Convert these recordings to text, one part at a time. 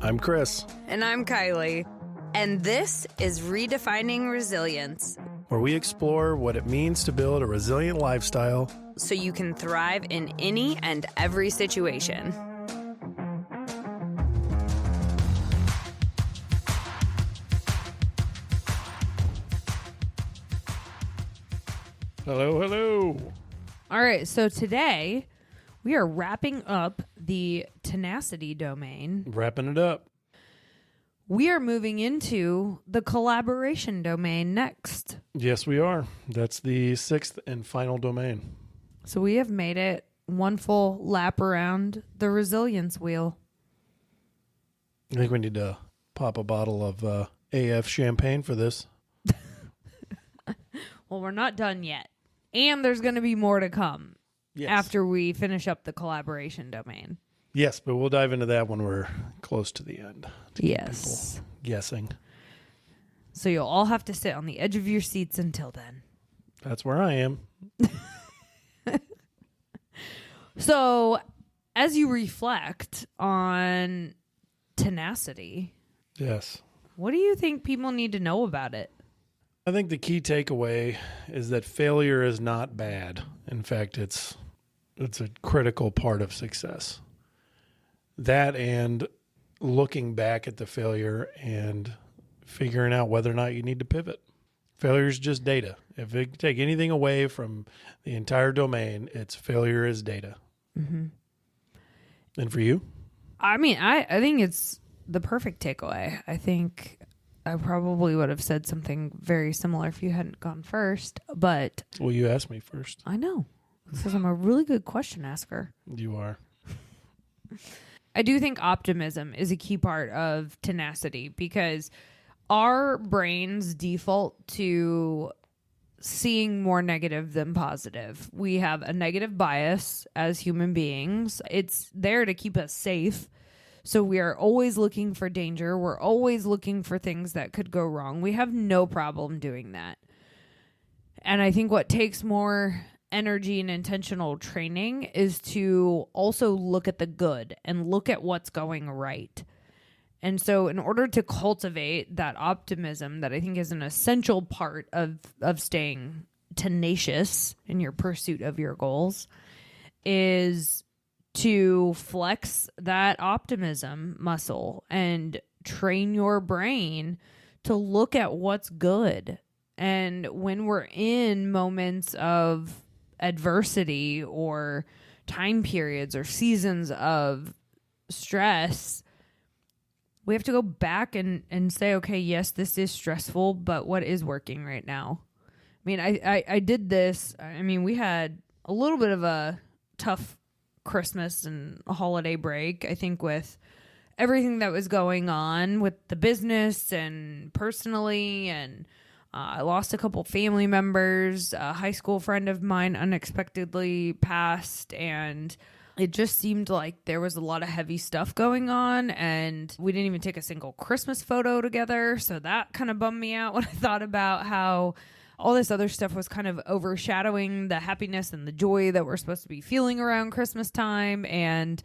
I'm Chris, And I'm Kiley. And this is Redefining Resilience, where we explore what it means to build a resilient lifestyle so you can thrive in any and every situation. Hello, hello. All right, so today we are wrapping up the Tenacity domain. Wrapping it up. We are moving into the collaboration domain next. Yes, we are. That's the sixth and final domain. So we have made it one full lap around the resilience wheel. I think we need to pop a bottle of AF champagne for this. Well, we're not done yet. And there's going to be more to come after we finish up the collaboration domain. Yes, but we'll dive into that when we're close to the end. Yes. People guessing. So you'll all have to sit on the edge of your seats until then. That's where I am. So as you reflect on Tenacity, Yes. what do you think people need to know about it? I think the key takeaway is that failure is not bad. In fact, it's a critical part of success. That and looking back at the failure and figuring out whether or not you need to pivot. Failure is just data. If it take anything away from the entire domain, it's failure is data. Mm-hmm. And for you? I mean, I think it's the perfect takeaway. I think I probably would have said something very similar if you hadn't gone first, but... Well, you asked me first. I know. Because I'm a really good question asker. You are. I do think optimism is a key part of Tenacity because our brains default to seeing more negative than positive. We have a negative bias as human beings. It's there to keep us safe. So we are always looking for danger. We're always looking for things that could go wrong. We have no problem doing that. And I think what takes more energy and intentional training is to also look at the good and look at what's going right. And so in order to cultivate that optimism that I think is an essential part of staying tenacious in your pursuit of your goals is to flex that optimism muscle and train your brain to look at what's good. And when we're in moments of adversity or time periods or seasons of stress, we have to go back and say, okay, yes, this is stressful, but what is working right now? I mean, I did this. I mean, we had a little bit of a tough Christmas and a holiday break, I think, with everything that was going on with the business and personally, and I lost a couple family members. A high school friend of mine unexpectedly passed, and it just seemed like there was a lot of heavy stuff going on, and we didn't even take a single Christmas photo together. So that kind of bummed me out when I thought about how all this other stuff was kind of overshadowing the happiness and the joy that we're supposed to be feeling around Christmas time. And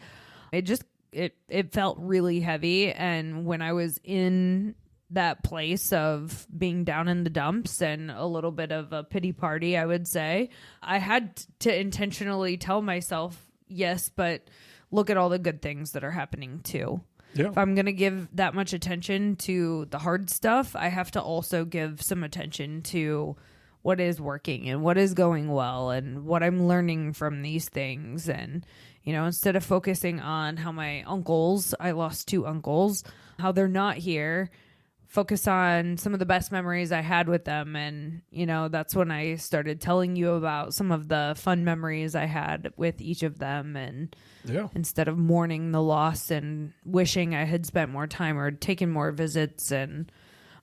it felt really heavy. And when I was in that place of being down in the dumps and a little bit of a pity party, I would say, I had to intentionally tell myself, yes, but look at all the good things that are happening too. Yeah. If I'm going to give that much attention to the hard stuff, I have to also give some attention to what is working and what is going well and what I'm learning from these things. And, you know, instead of focusing on how my uncles, I lost 2 uncles, how they're not here, focus on some of the best memories I had with them. And, you know, that's when I started telling you about some of the fun memories I had with each of them. And instead of mourning the loss and wishing I had spent more time or taken more visits. And,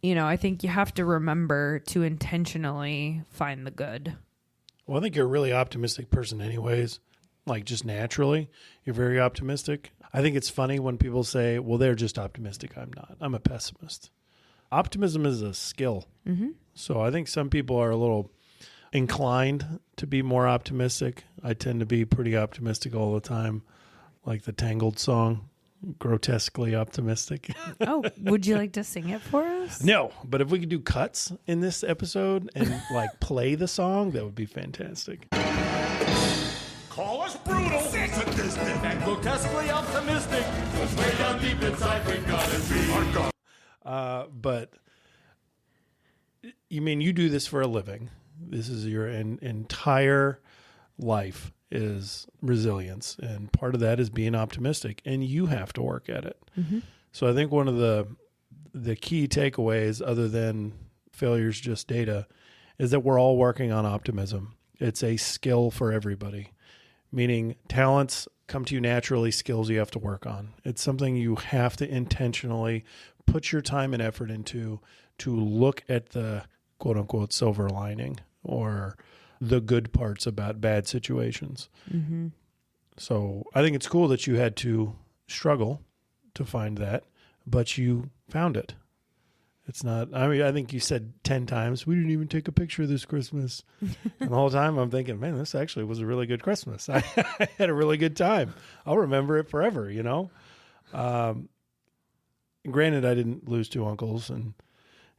you know, I think you have to remember to intentionally find the good. Well, I think you're a really optimistic person anyways. Like just naturally, you're very optimistic. I think it's funny when people say, well, they're just optimistic. I'm not. I'm a pessimist. Optimism is a skill. Mm-hmm. So I think some people are a little inclined to be more optimistic. I tend to be pretty optimistic all the time, like the Tangled song. grotesquely optimistic. Oh, would you like to sing it for us? No, but if we could do cuts in this episode and like play the song, that would be fantastic. Call us brutal, sadistic, and grotesquely optimistic. 'Cause way down deep inside we gotta be our God. But you mean you do this for a living? This is your entire life is resilience, and part of that is being optimistic, and you have to work at it. Mm-hmm. So I think one of the key takeaways, other than failure's just data, is that we're all working on optimism. It's a skill for everybody, meaning talents come to you naturally, skills you have to work on. It's something you have to intentionally put your time and effort into to look at the quote unquote silver lining or the good parts about bad situations. Mm-hmm. So I think it's cool that you had to struggle to find that, but you found it. It's not, I mean, I think you said 10 times, we didn't even take a picture this Christmas. And the whole time I'm thinking, man, this actually was a really good Christmas. I had a really good time. I'll remember it forever, you know? Granted, I didn't lose 2 uncles, and,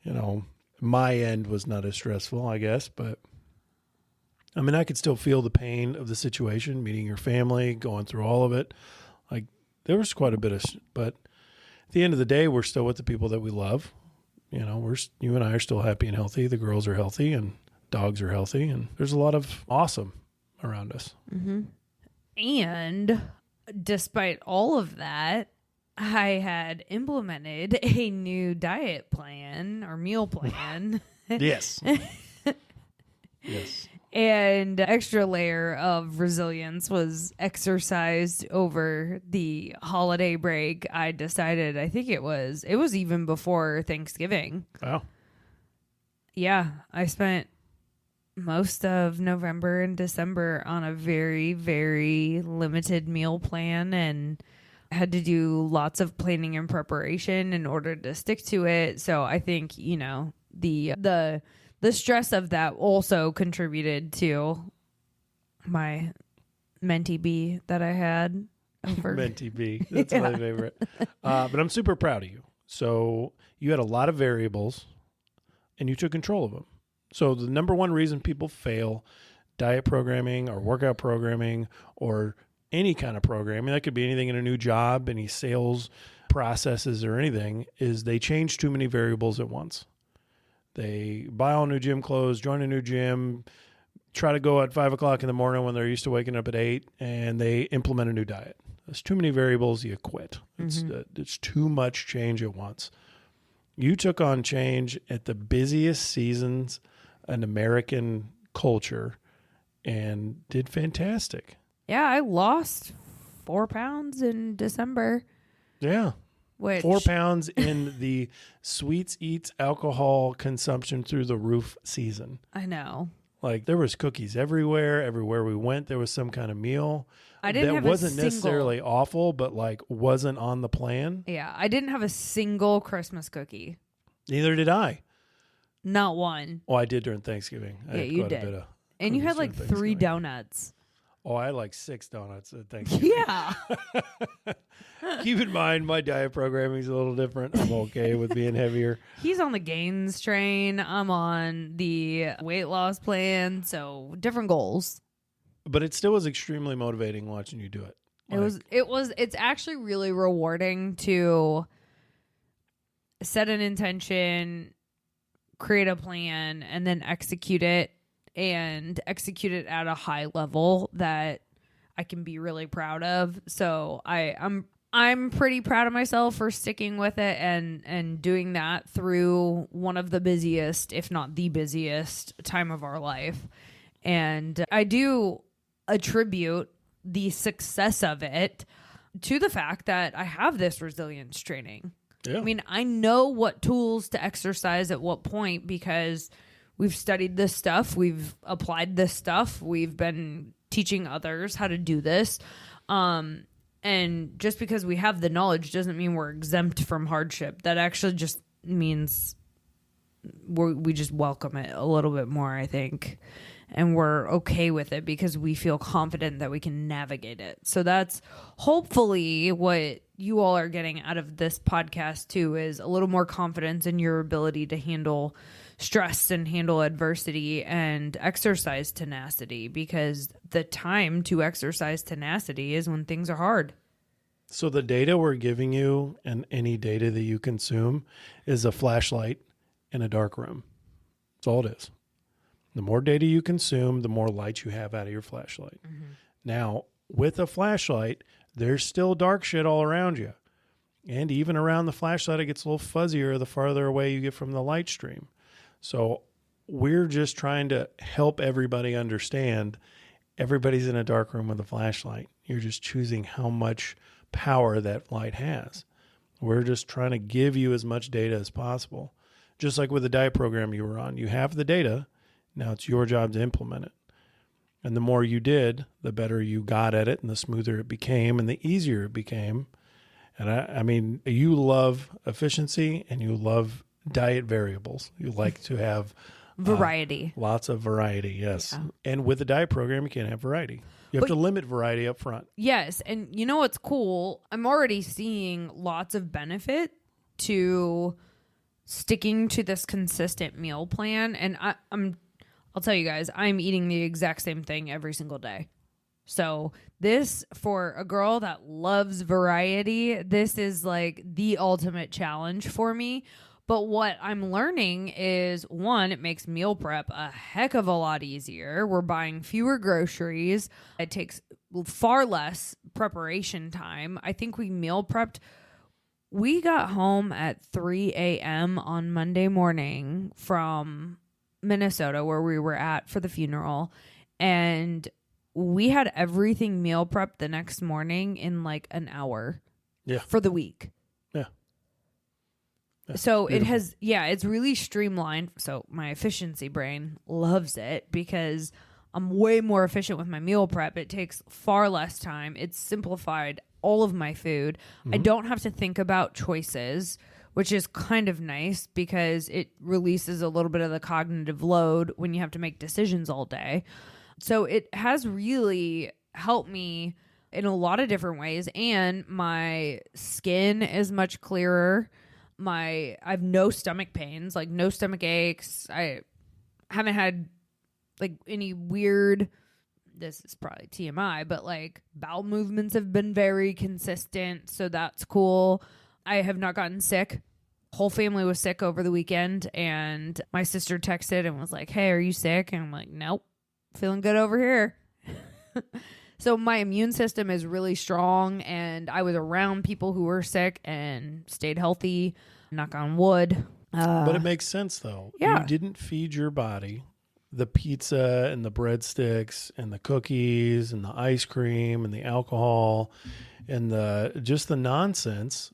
you know, my end was not as stressful, I guess, but I mean, I could still feel the pain of the situation, meeting your family, going through all of it. Like, there was quite a bit of, but at the end of the day, we're still with the people that we love. You know, you and I are still happy and healthy. The girls are healthy and dogs are healthy, and there's a lot of awesome around us. Mm-hmm. And despite all of that, I had implemented a new diet plan or meal plan. Yes. Yes. And extra layer of resilience was exercised over the holiday break. I decided, I think it was even before Thanksgiving. Wow. Yeah, I spent most of November and December on a very, very limited meal plan and had to do lots of planning and preparation in order to stick to it. So I think, you know, the stress of that also contributed to my Menti B that I had over. Menti B. That's my favorite. But I'm super proud of you. So you had a lot of variables and you took control of them. So the number one reason people fail diet programming or workout programming or any kind of programming, that could be anything in a new job, any sales processes or anything, is they change too many variables at once. They buy all new gym clothes, join a new gym, try to go at 5 o'clock in the morning when they're used to waking up at 8, and they implement a new diet. There's too many variables, you quit. It's too much change at once. You took on change at the busiest seasons in American culture and did fantastic. Yeah, I lost 4 pounds in December. Yeah. Which, 4 pounds in the sweets, eats, alcohol consumption through the roof season. I know. Like, there was cookies everywhere. Everywhere we went, there was some kind of meal. I didn't have wasn't necessarily awful, but like wasn't on the plan. Yeah, I didn't have a single Christmas cookie. Neither did I. Not one. Oh, I did during Thanksgiving. I had you quite did. A bit of And you had cookies like during 3 Thanksgiving. donuts. Oh, I had like 6 donuts at Thanksgiving. Yeah. Keep in mind, my diet programming is a little different. I'm okay with being heavier. He's on the gains train. I'm on the weight loss plan. So different goals. But it still was extremely motivating watching you do it. It's actually really rewarding to set an intention, create a plan, and then execute it at a high level that I can be really proud of. So I'm pretty proud of myself for sticking with it and doing that through one of the busiest, if not the busiest time of our life. And I do attribute the success of it to the fact that I have this resilience training. Yeah. I mean, I know what tools to exercise at what point because we've studied this stuff. We've applied this stuff. We've been teaching others how to do this. And just because we have the knowledge doesn't mean we're exempt from hardship. That actually just means we just welcome it a little bit more, I think. And we're okay with it because we feel confident that we can navigate it. So that's hopefully what you all are getting out of this podcast too is a little more confidence in your ability to handle stress and handle adversity and exercise tenacity, because the time to exercise tenacity is when things are hard. So the data we're giving you, and any data that you consume, is a flashlight in a dark room. That's all it is. The more data you consume, the more light you have out of your flashlight. Mm-hmm. Now, with a flashlight, there's still dark shit all around you. And even around the flashlight, it gets a little fuzzier the farther away you get from the light stream. So we're just trying to help everybody understand everybody's in a dark room with a flashlight. You're just choosing how much power that light has. We're just trying to give you as much data as possible. Just like with the diet program you were on. You have the data. Now it's your job to implement it. And the more you did, the better you got at it, and the smoother it became, and the easier it became. And I mean, you love efficiency, and you love diet variables. You like to have variety. Lots of variety, yes. Yeah. And with the diet program, you can't have variety. You have to limit variety up front. Yes. And you know what's cool? I'm already seeing lots of benefit to sticking to this consistent meal plan. And I'll tell you guys, I'm eating the exact same thing every single day. So this, for a girl that loves variety, this is like the ultimate challenge for me. But what I'm learning is, one, it makes meal prep a heck of a lot easier. We're buying fewer groceries. It takes far less preparation time. I think we meal prepped. We got home at 3 a.m. on Monday morning from Minnesota, where we were at for the funeral. And we had everything meal prepped the next morning in like an hour for the week. So it has, it's really streamlined. So my efficiency brain loves it because I'm way more efficient with my meal prep. It takes far less time. It's simplified all of my food. Mm-hmm. I don't have to think about choices, which is kind of nice because it releases a little bit of the cognitive load when you have to make decisions all day. So it has really helped me in a lot of different ways. And my skin is much clearer. I have no stomach pains, like no stomach aches. I haven't had like any weird, this is probably TMI, but like bowel movements have been very consistent. So that's cool. I have not gotten sick. Whole family was sick over the weekend, and my sister texted and was like, "Hey, are you sick?" And I'm like, "Nope, feeling good over here." So my immune system is really strong, and I was around people who were sick and stayed healthy, knock on wood. But it makes sense, though. Yeah. You didn't feed your body the pizza and the breadsticks and the cookies and the ice cream and the alcohol and just the nonsense,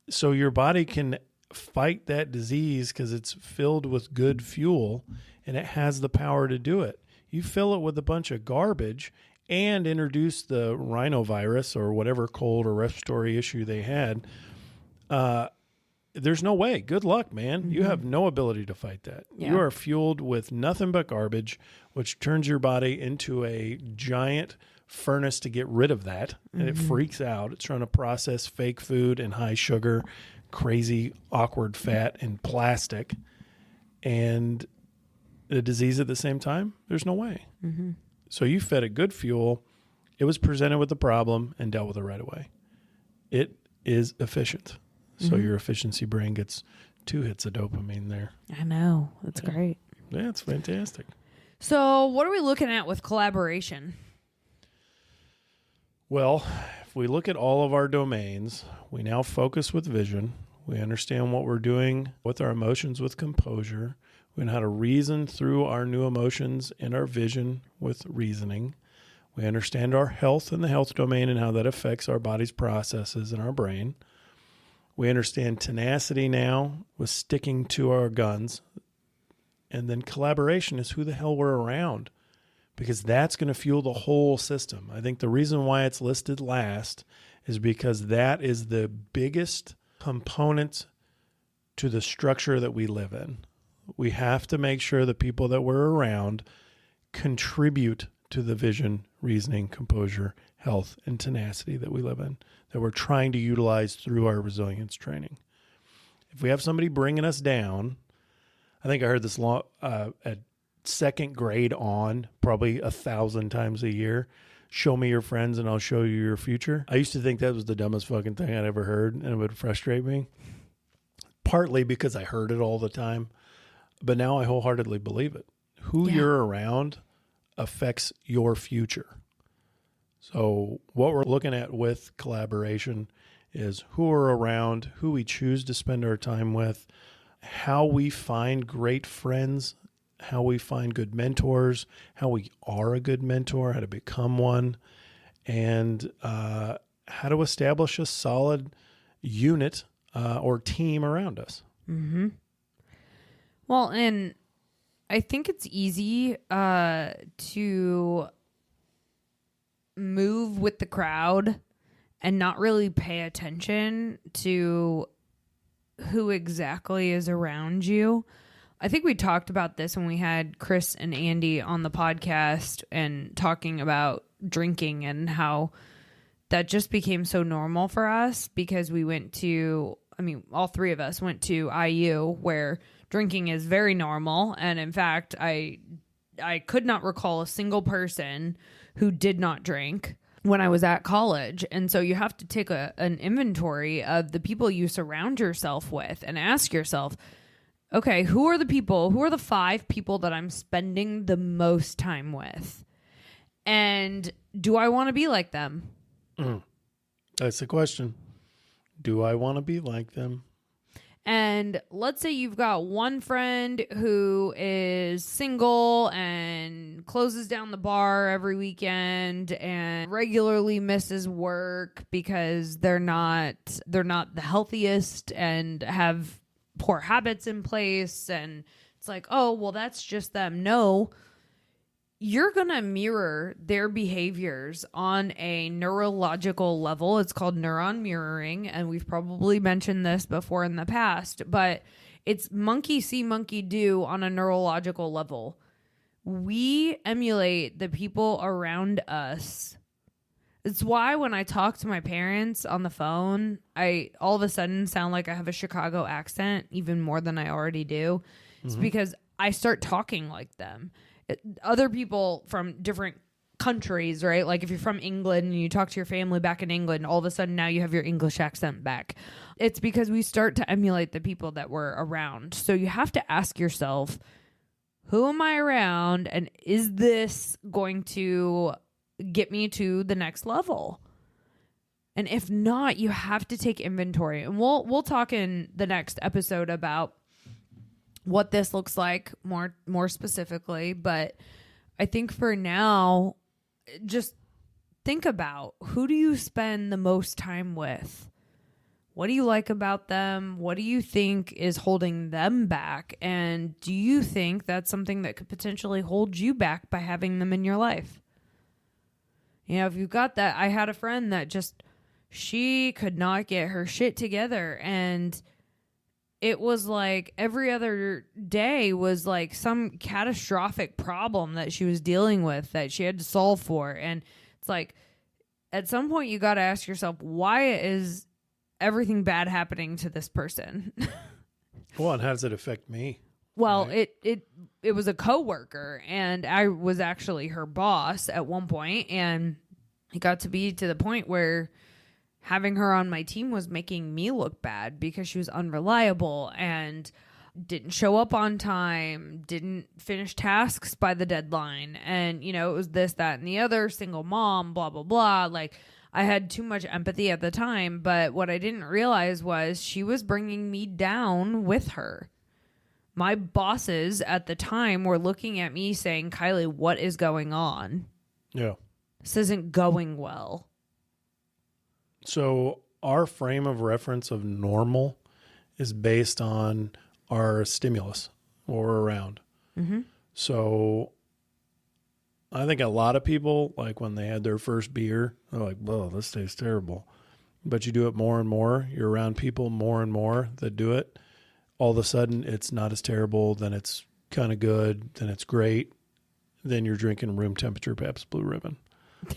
so your body can fight that disease because it's filled with good fuel and it has the power to do it. You fill it with a bunch of garbage and introduce the rhinovirus or whatever cold or respiratory issue they had, there's no way. Good luck, man. Mm-hmm. You have no ability to fight that. Yeah. You are fueled with nothing but garbage, which turns your body into a giant furnace to get rid of that. Mm-hmm. And it freaks out. It's trying to process fake food and high sugar, crazy, awkward fat and plastic, and the disease at the same time. There's no way. Mm-hmm. So you fed it good fuel. It was presented with the problem and dealt with it right away. It is efficient. Mm-hmm. So your efficiency brain gets 2 hits of dopamine there. I know. That's great. Yeah, it's fantastic. So what are we looking at with collaboration? Well, if we look at all of our domains, we now focus with vision. We understand what we're doing with our emotions with composure. We know how to reason through our new emotions and our vision with reasoning. We understand our health and the health domain and how that affects our body's processes and our brain. We understand tenacity now with sticking to our guns. And then collaboration is who the hell we're around, because that's going to fuel the whole system. I think the reason why it's listed last is because that is the biggest component to the structure that we live in. We have to make sure the people that we're around contribute to the vision, reasoning, composure, health, and tenacity that we live in, that we're trying to utilize through our resilience training. If we have somebody bringing us down, I think I heard this at second grade on, probably 1,000 times a year, show me your friends and I'll show you your future. I used to think that was the dumbest fucking thing I'd ever heard, and it would frustrate me. Partly because I heard it all the time, but now I wholeheartedly believe it. Who you're around affects your future. So what we're looking at with collaboration is who we're around, who we choose to spend our time with, how we find great friends, how we find good mentors, how we are a good mentor, how to become one, and how to establish a solid unit or team around us. Mm-hmm. Well, and I think it's easy to move with the crowd and not really pay attention to who exactly is around you. I think we talked about this when we had Chris and Andy on the podcast and talking about drinking and how that just became so normal for us because we went to, all three of us went to IU where drinking is very normal. And in fact, I could not recall a single person who did not drink when I was at college. And so you have to take an inventory of the people you surround yourself with and ask yourself, okay, who are the 5 people that I'm spending the most time with? And do I want to be like them? That's the question. Do I want to be like them? And let's say you've got one friend who is single and closes down the bar every weekend and regularly misses work because they're not the healthiest and have poor habits in place. And it's like, oh, well, that's just them. No, you're going to mirror their behaviors on a neurological level. It's called neuron mirroring. And we've probably mentioned this before in the past, but it's monkey see, monkey do on a neurological level. We emulate the people around us. It's why when I talk to my parents on the phone, I all of a sudden sound like I have a Chicago accent even more than I already do. It's because I start talking like them. Other people from different countries, right? Like if you're from England and you talk to your family back in England, all of a sudden now you have your English accent back. It's because we start to emulate the people that we're around. So you have to ask yourself, who am I around? And is this going to get me to the next level? And if not, you have to take inventory. And we'll talk in the next episode about what this looks like more specifically. But I think for now, just think about, who do you spend the most time with? What do you like about them? What do you think is holding them back? And do you think that's something that could potentially hold you back by having them in your life? You know, if you've got that, I had a friend that she could not get her shit together, and it was like every other day was like some catastrophic problem that she was dealing with that she had to solve for. And it's like, at some point you got to ask yourself, why is everything bad happening to this person? Well, and how does it affect me? Well, right? it was a coworker, and I was actually her boss at one point, and it got to be to the point where having her on my team was making me look bad because she was unreliable and didn't show up on time, didn't finish tasks by the deadline. And, you know, it was this, that, and the other, single mom, blah, blah, blah. Like, I had too much empathy at the time, but what I didn't realize was she was bringing me down with her. My bosses at the time were looking at me saying, Kiley, what is going on? Yeah. This isn't going well. So our frame of reference of normal is based on our stimulus, what we're around. Mm-hmm. So I think a lot of people, like when they had their first beer, they're like, whoa, this tastes terrible. But you do it more and more. You're around people more and more that do it. All of a sudden, it's not as terrible. Then it's kind of good. Then it's great. then you're drinking room temperature Pabst Blue Ribbon.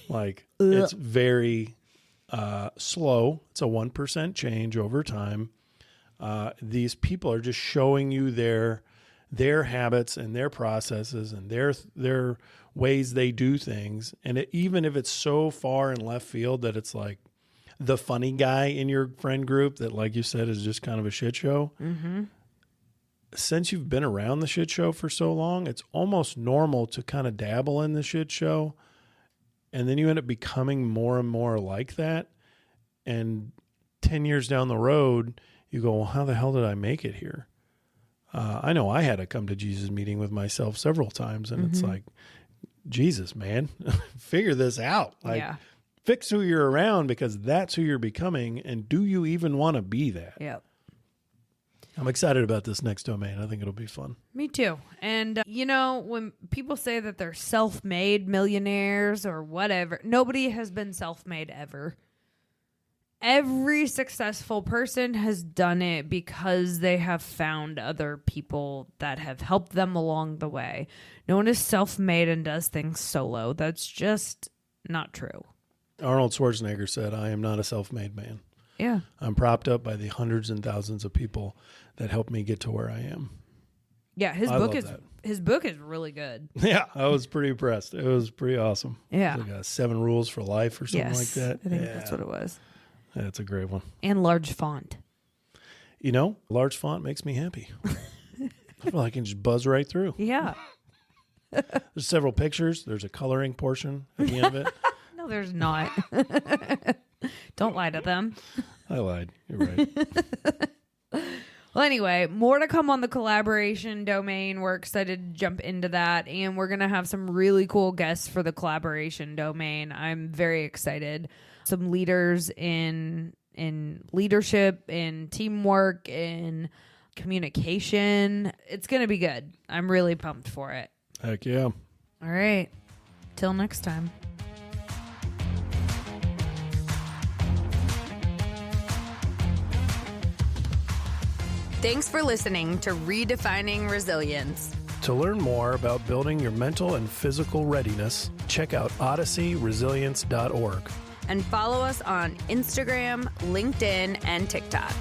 Like, it's very slow. It's a 1% change over time. These people are just showing you their habits and their processes and their ways they do things. And even if it's so far in left field that it's like the funny guy in your friend group that, like you said, is just kind of a shit show. Mm-hmm. Since you've been around the shit show for so long, it's almost normal to kind of dabble in the shit show. And then you end up becoming more and more like that. And 10 years down the road, you go, well, how the hell did I make it here? I know I had a come to Jesus meeting with myself several times. And it's like, Jesus, man, figure this out. Like, fix who you're around, because that's who you're becoming. And do you even want to be that? Yep. I'm excited about this next domain. I think it'll be fun. Me too. And, when people say that they're self-made millionaires or whatever, nobody has been self-made ever. Every successful person has done it because they have found other people that have helped them along the way. No one is self-made and does things solo. That's just not true. Arnold Schwarzenegger said, I am not a self-made man. Yeah. I'm propped up by the hundreds and thousands of people that helped me get to where I am. Yeah, his book is really good. Yeah, I was pretty impressed. It was pretty awesome. Yeah. It was like 7 Rules for Life or something like that. I think that's what it was. That's a great one. And large font. Large font makes me happy. I feel like I can just buzz right through. Yeah. There's several pictures. There's a coloring portion at the end of it. No, there's not. Don't lie to them. I lied. You're right. Well, anyway, more to come on the collaboration domain. We're excited to jump into that, and we're going to have some really cool guests for the collaboration domain. I'm very excited. Some leaders in leadership, in teamwork, in communication. It's going to be good. I'm really pumped for it. Heck yeah. All right. Till next time. Thanks for listening to Redefining Resilience. To learn more about building your mental and physical readiness, check out odysseyresilience.org. And follow us on Instagram, LinkedIn, and TikTok.